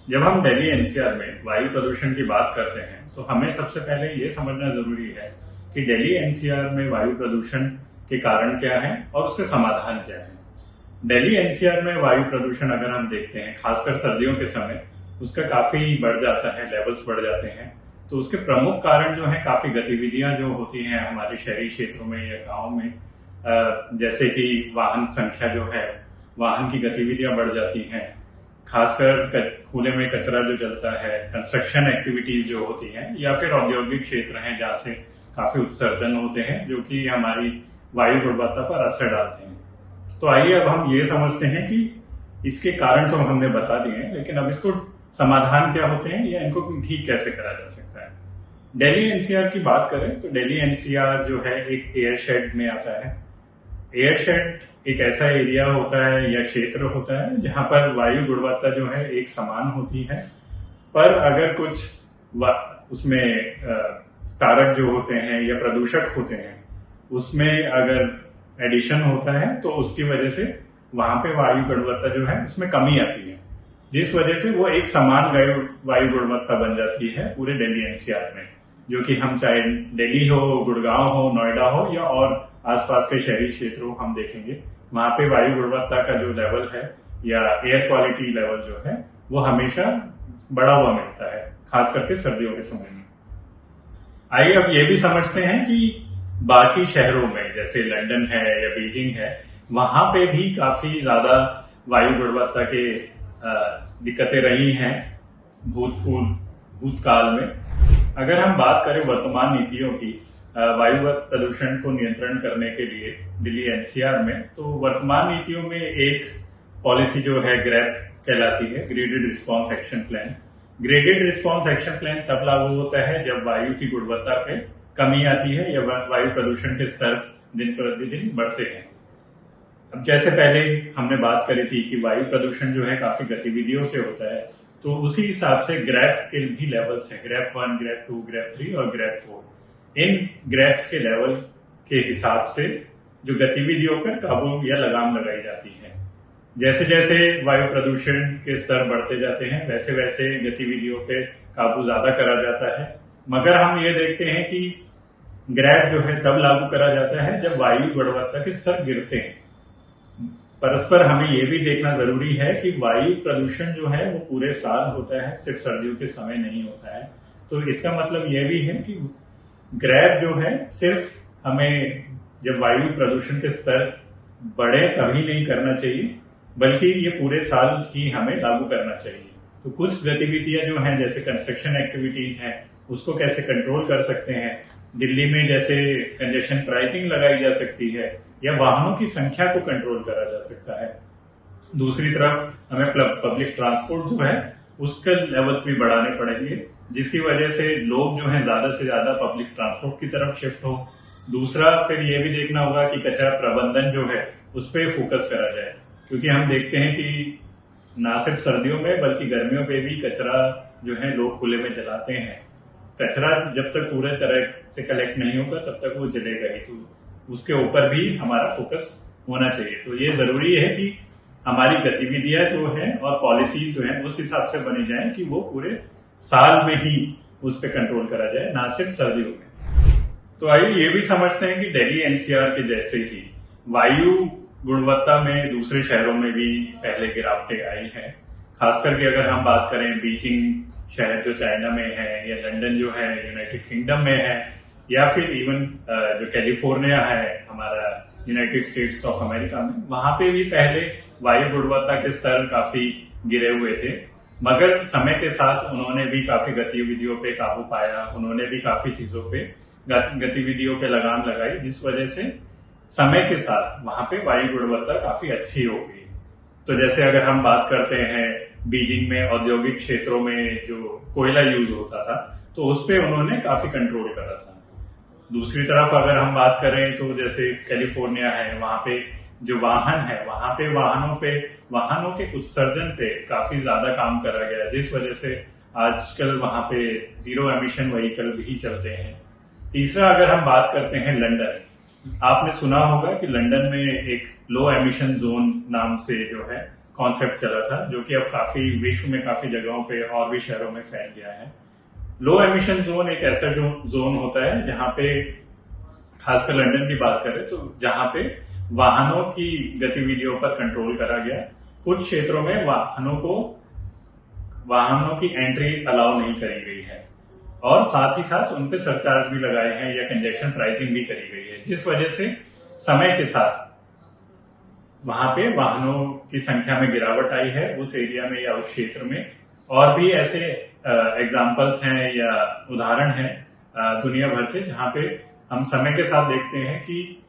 जब हम दिल्ली एनसीआर में वायु प्रदूषण की बात करते हैं तो हमें सबसे पहले ये समझना जरूरी है कि दिल्ली एनसीआर में वायु प्रदूषण के कारण क्या है और उसके समाधान क्या है। दिल्ली एनसीआर में वायु प्रदूषण अगर हम देखते हैं खासकर सर्दियों के समय उसका काफी बढ़ जाता है, लेवल्स बढ़ जाते हैं। तो उसके प्रमुख कारण जो है काफी गतिविधियां जो होती हैं हमारे शहरी क्षेत्रों में या गाँव में, जैसे कि वाहन संख्या जो है, वाहन की गतिविधियां बढ़ जाती हैं, खासकर खुले में कचरा जो जलता है, कंस्ट्रक्शन एक्टिविटीज जो होती हैं, या फिर औद्योगिक क्षेत्र हैं जहाँ से काफी उत्सर्जन होते हैं जो कि हमारी वायु गुणवत्ता पर असर डालते हैं। तो आइए अब हम ये समझते हैं कि इसके कारण तो हमने बता दिए हैं, लेकिन अब इसको समाधान क्या होते हैं या इनको ठीक कैसे करा जा सकता है। दिल्ली एनसीआर की बात करें तो दिल्ली एनसीआर जो है एक एयर शेड में आता है। एयर शेड एक ऐसा एरिया होता है या क्षेत्र होता है जहां पर वायु गुणवत्ता जो है एक समान होती है, पर अगर कुछ उसमें कारक जो होते हैं या प्रदूषक होते हैं उसमें अगर एडिशन होता है तो उसकी वजह से वहां पे वायु गुणवत्ता जो है उसमें कमी आती है, जिस वजह से वो एक समान वायु गुणवत्ता बन जाती है पूरे दिल्ली एनसीआर में। जो कि हम चाहे दिल्ली हो, गुड़गांव हो, नोएडा हो या और आसपास के शहरी क्षेत्रों हम देखेंगे, वहां पे वायु गुणवत्ता का जो लेवल है या एयर क्वालिटी लेवल जो है वो हमेशा बढ़ा हुआ मिलता है, खास करके सर्दियों के समय में। आइए अब ये भी समझते हैं कि बाकी शहरों में जैसे लंदन है या बीजिंग है, वहां पे भी काफी ज्यादा वायु गुणवत्ता के दिक्कतें रही हैं भूतकाल में। अगर हम बात करें वर्तमान नीतियों की वायु प्रदूषण को नियंत्रण करने के लिए दिल्ली एनसीआर में, तो वर्तमान नीतियों में एक पॉलिसी जो है ग्रैप कहलाती है, graded response action plan. Graded response action plan तब लागू होता है जब वायु की गुणवत्ता पे कमी आती है या वायु प्रदूषण के स्तर दिन प्रतिदिन बढ़ते हैं। अब जैसे पहले हमने बात करी थी कि वायु प्रदूषण जो है काफी गतिविधियों से होता है, तो उसी हिसाब से ग्रैप के भी लेवल्स हैं, ग्रैप 1, ग्रैप 2, ग्रैप 3 और ग्रैप 4। इन ग्रैप्स के लेवल के हिसाब से जो गतिविधियों पर काबू या लगाम लगाई जाती है। जैसे जैसे वायु प्रदूषण के स्तर बढ़ते जाते हैं वैसे वैसे गतिविधियों पे काबू ज्यादा करा जाता है, मगर हम ये देखते हैं कि ग्रैप जो है तब लागू करा जाता है जब वायु गुणवत्ता के स्तर गिरते हैं। परस्पर हमें यह भी देखना जरूरी है कि वायु प्रदूषण जो है वो पूरे साल होता है, सिर्फ सर्दियों के समय नहीं होता है। तो इसका मतलब यह भी है कि ग्रैप जो है सिर्फ हमें जब वायु प्रदूषण के स्तर बढ़े तभी नहीं करना चाहिए, बल्कि ये पूरे साल ही हमें लागू करना चाहिए। तो कुछ गतिविधियां जो हैं जैसे कंस्ट्रक्शन एक्टिविटीज हैं उसको कैसे कंट्रोल कर सकते हैं, दिल्ली में जैसे कंजेशन प्राइसिंग लगाई जा सकती है या वाहनों की संख्या को कंट्रोल करा जा सकता है। दूसरी तरफ हमें पब्लिक ट्रांसपोर्ट जो है उसके लेवल्स भी बढ़ाने पड़ेंगे, जिसकी वजह से लोग जो है ज्यादा से ज्यादा पब्लिक ट्रांसपोर्ट की तरफ शिफ्ट हो। दूसरा फिर ये भी देखना होगा कि कचरा प्रबंधन जो है उस पर फोकस करा जाए, क्योंकि हम देखते हैं कि ना सिर्फ सर्दियों में बल्कि गर्मियों में भी कचरा जो है लोग खुले में जलाते हैं। कचरा जब तक पूरे तरह से कलेक्ट नहीं होगा तब तक वो जलेगा ही, तो उसके ऊपर भी हमारा फोकस होना चाहिए। तो ये जरूरी है कि हमारी गतिविधियां जो है और पॉलिसी जो है उस हिसाब से बनी जाए कि वो पूरे साल में ही उस पर कंट्रोल करा जाए, ना सिर्फ सर्दियों में। तो आइए ये भी समझते हैं कि दिल्ली एनसीआर के जैसे ही वायु गुणवत्ता में दूसरे शहरों में भी पहले गिरावटें आई हैं। खास करके अगर हम बात करें बीजिंग शहर जो चाइना में है या लंदन जो है यूनाइटेड किंगडम में है, या फिर इवन जो कैलिफोर्निया है हमारा यूनाइटेड स्टेट्स ऑफ अमेरिका में, वहां पे भी पहले वायु गुणवत्ता के स्तर काफी गिरे हुए थे, मगर समय के साथ उन्होंने भी काफी गतिविधियों पे काबू पाया, उन्होंने भी काफी चीजों पे गतिविधियों पे लगाम लगाई, जिस वजह से समय के साथ वहां पे वायु गुणवत्ता काफी अच्छी हो गई। तो जैसे अगर हम बात करते हैं बीजिंग में औद्योगिक क्षेत्रों में जो कोयला यूज होता था तो उस पर उन्होंने काफी कंट्रोल करा था। दूसरी तरफ अगर हम बात करें तो जैसे कैलिफोर्निया है, वहां पे जो वाहन है वहां पे वाहनों के उत्सर्जन पे काफी ज्यादा काम करा गया, जिस वजह से आजकल वहां पे जीरो एमिशन व्हीकल भी चलते हैं। तीसरा अगर हम बात करते हैं लंदन, आपने सुना होगा कि लंदन में एक लो एमिशन जोन नाम से जो है कॉन्सेप्ट चला था, जो कि अब काफी विश्व में काफी जगहों पे और भी शहरों में फैल गया है। लो एमिशन जोन एक ऐसा जोन होता है जहां पे, खासकर लंदन की बात करें तो, जहां पे वाहनों की गतिविधियों पर कंट्रोल करा गया। कुछ क्षेत्रों में वाहनों की एंट्री अलाउ नहीं करी गई है, और साथ ही साथ उन पे सरचार्ज भी लगाए हैं या कंजेशन प्राइसिंग भी करी गई है, जिस वजह से समय के साथ वहां पे वाहनों की संख्या में गिरावट आई है उस एरिया में या उस क्षेत्र में। और भी ऐसे एग्जाम्पल्स हैं या उदाहरण हैं दुनिया भर से, जहां पे हम समय के साथ देखते हैं कि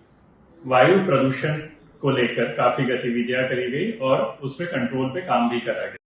वायु प्रदूषण को लेकर काफी गतिविधियां करी गई और उस पर कंट्रोल पे काम भी करा गया।